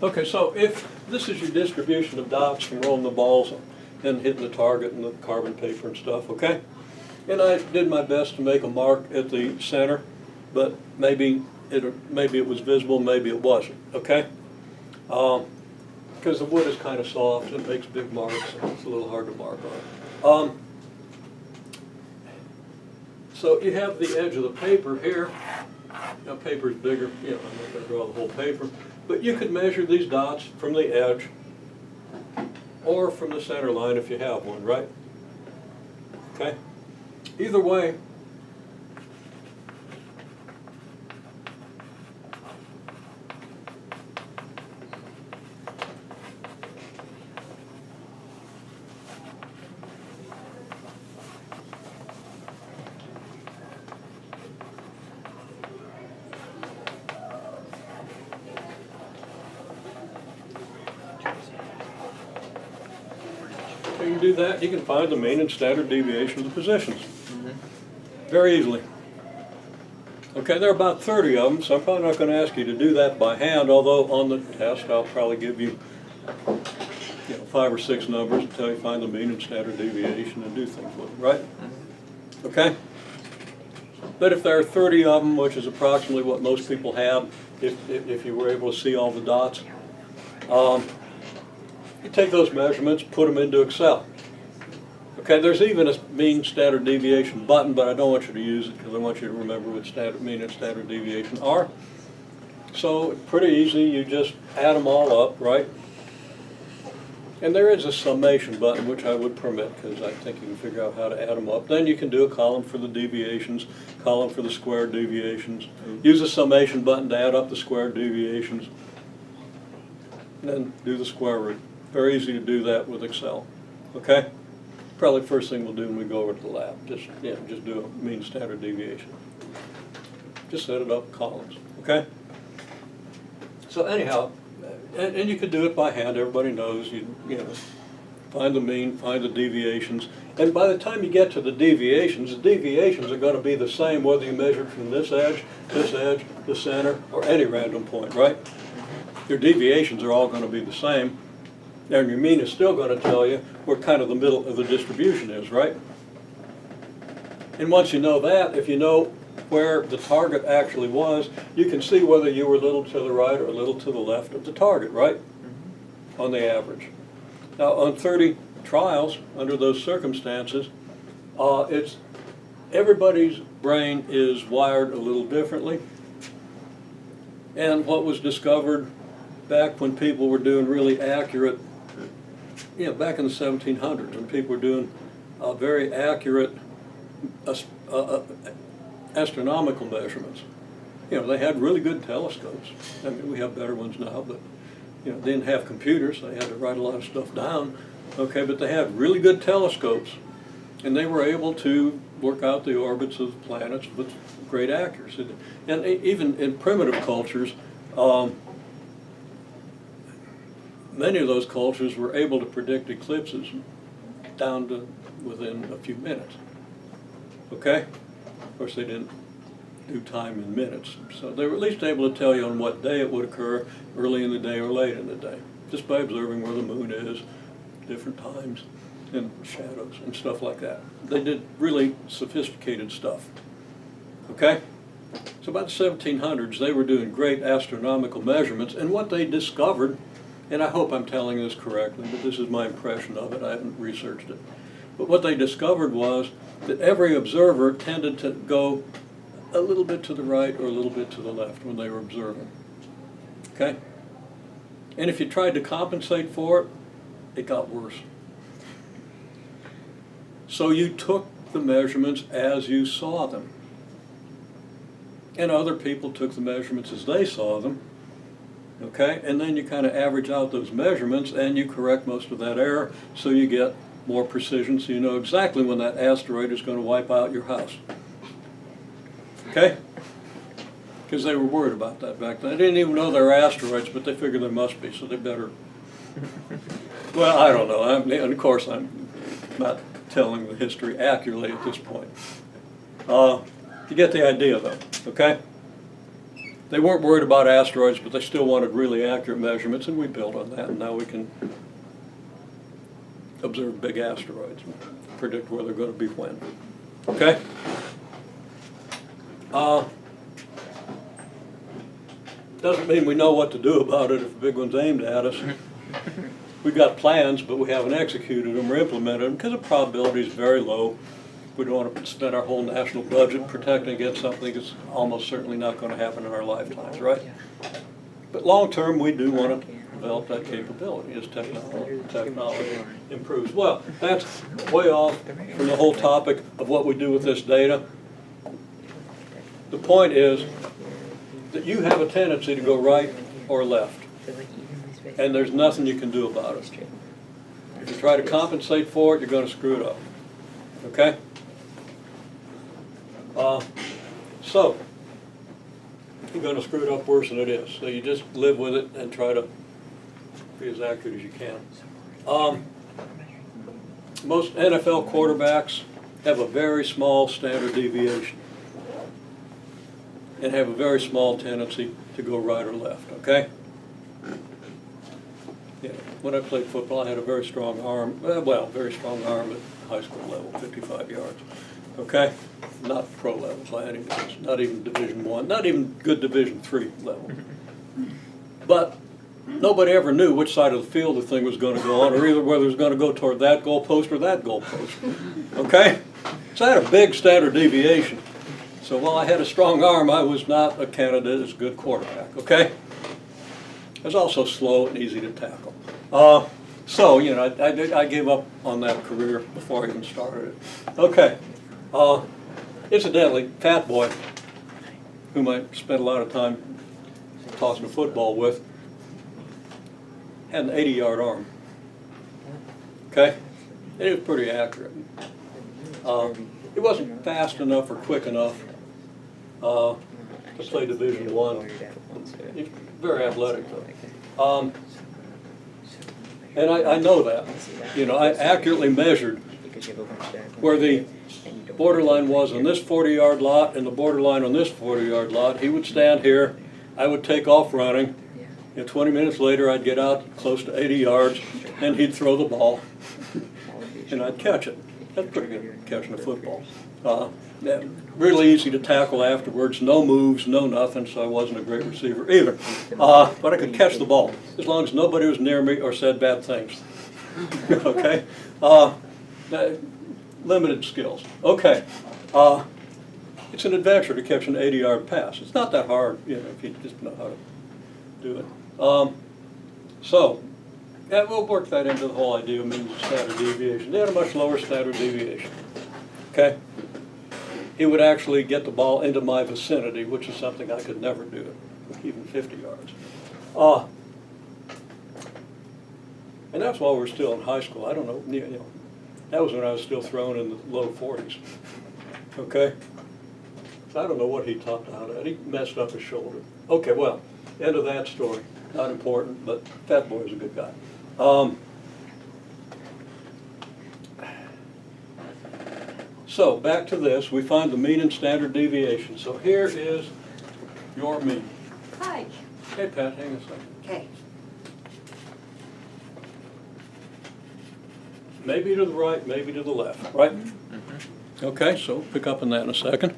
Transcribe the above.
Okay, so if this is your distribution of dots from rolling the balls and hitting the target and the carbon paper and stuff, okay? And I did my best to make a mark at the center, but maybe it was visible, maybe it wasn't, okay? Because the wood is kind of soft, it makes big marks, and it's a little hard to mark on. So you have the edge of the paper here. Now paper's bigger, I'm not going to draw the whole paper, but you could measure these dots from the edge or from the center line if you have one, right? Okay? Either way, you can do that. You can find the mean and standard deviation of the positions very easily. Okay, there are about 30 of them, so I'm probably not going to ask you to do that by hand, although on the test I'll probably give you, 5 or 6 numbers until you find the mean and standard deviation and do things with them, right? Okay? But if there are 30 of them, which is approximately what most people have, if you were able to see all the dots, you take those measurements, put them into Excel. Okay, there's even a mean standard deviation button, but I don't want you to use it because I want you to remember what mean and standard deviation are. So pretty easy, you just add them all up, right? And there is a summation button, which I would permit because I think you can figure out how to add them up. Then you can do a column for the deviations, column for the squared deviations. Use the summation button to add up the squared deviations. And then do the square root. Very easy to do that with Excel. Okay? Probably first thing we'll do when we go over to the lab. Just do a mean standard deviation. Just set it up columns. Okay? So anyhow, and you could do it by hand. Everybody knows you find the mean, find the deviations, and by the time you get to the deviations are going to be the same whether you measure from this edge, the center, or any random point, right? Your deviations are all going to be the same, and your mean is still going to tell you where kind of the middle of the distribution is, right? And once you know that, if you know where the target actually was, you can see whether you were a little to the right or a little to the left of the target, right? On the average. Now on 30 trials, under those circumstances, everybody's brain is wired a little differently. And what was discovered back when people were doing really accurate, back in the 1700s, when people were doing very accurate astronomical measurements. They had really good telescopes. I mean, we have better ones now, but they didn't have computers, so they had to write a lot of stuff down. Okay, but they had really good telescopes, and they were able to work out the orbits of planets with great accuracy. And even in primitive cultures, many of those cultures were able to predict eclipses down to within a few minutes. Okay? Of course, they didn't do time in minutes. So they were at least able to tell you on what day it would occur, early in the day or late in the day, just by observing where the moon is, different times, and shadows and stuff like that. They did really sophisticated stuff. Okay? So by the 1700s, they were doing great astronomical measurements, and what they discovered, and I hope I'm telling this correctly, but this is my impression of it, I haven't researched it. But what they discovered was that every observer tended to go a little bit to the right or a little bit to the left when they were observing. Okay? And if you tried to compensate for it, it got worse. So you took the measurements as you saw them. And other people took the measurements as they saw them. Okay? And then you kind of average out those measurements and you correct most of that error so you get more precision, so you know exactly when that asteroid is going to wipe out your house. Okay? Because they were worried about that back then. They didn't even know there were asteroids, but they figured there must be, so they better. Well, I don't know. And of course, I'm not telling the history accurately at this point. You get the idea, though. Okay? They weren't worried about asteroids, but they still wanted really accurate measurements, and we built on that, and now we can observe big asteroids and predict where they're going to be when. Okay? Doesn't mean we know what to do about it if a big one's aimed at us. We've got plans, but we haven't executed them or implemented them because the probability is very low. We don't want to spend our whole national budget protecting against something that's almost certainly not going to happen in our lifetimes, right? But long term, we do want to develop that capability as technology improves. Well, that's way off from the whole topic of what we do with this data. The point is that you have a tendency to go right or left, and there's nothing you can do about it. If you try to compensate for it, you're going to screw it up. Okay? So, you're going to screw it up worse than it is. So you just live with it and try to be as accurate as you can. Most NFL quarterbacks have a very small standard deviation and have a very small tendency to go right or left, okay? Yeah, when I played football, I had a very strong arm, well, very strong arm at high school level, 55 yards, okay? Not pro level by any means, not even Division I, not even good Division III level. But nobody ever knew which side of the field the thing was going to go on, or either whether it was going to go toward that goalpost or that goalpost, okay? So I had a big standard deviation. So while I had a strong arm, I was not a candidate as a good quarterback, okay? I was also slow and easy to tackle. So, you know, I gave up on that career before I even started it. Okay. Incidentally, Fat Boy, whom I spent a lot of time tossing a football with, had an 80-yard arm. Okay? And it was pretty accurate. It wasn't fast enough or quick enough to play Division I. He's very athletic, though. And I know that. You know, I accurately measured where the borderline was on this 40-yard lot and the borderline on this 40-yard lot. He would stand here. I would take off running. And 20 minutes later, I'd get out close to 80 yards, and he'd throw the ball, and I'd catch it. That's pretty good catching a football. Really easy to tackle afterwards. No moves, no nothing, so I wasn't a great receiver either. But I could catch the ball as long as nobody was near me or said bad things. Okay? Limited skills. Okay. It's an adventure to catch an 80-yard pass. It's not that hard, you know, if you just know how to do it. So, yeah, we'll work that into the whole idea of means of standard deviation. They had a much lower standard deviation. Okay? He would actually get the ball into my vicinity, which is something I could never do, even 50 yards. And that's while we're still in high school. I don't know, you know, that was when I was still throwing in the low 40s. Okay? So I don't know what he topped out at. He messed up his shoulder. Okay, well, end of that story. Not important, but Fat Boy is a good guy. So back to this, we find the mean and standard deviation. So here is your mean. Hi. Hey Pat, hang on a second. Okay. Maybe to the right, maybe to the left, right? Okay, so pick up on that in a second.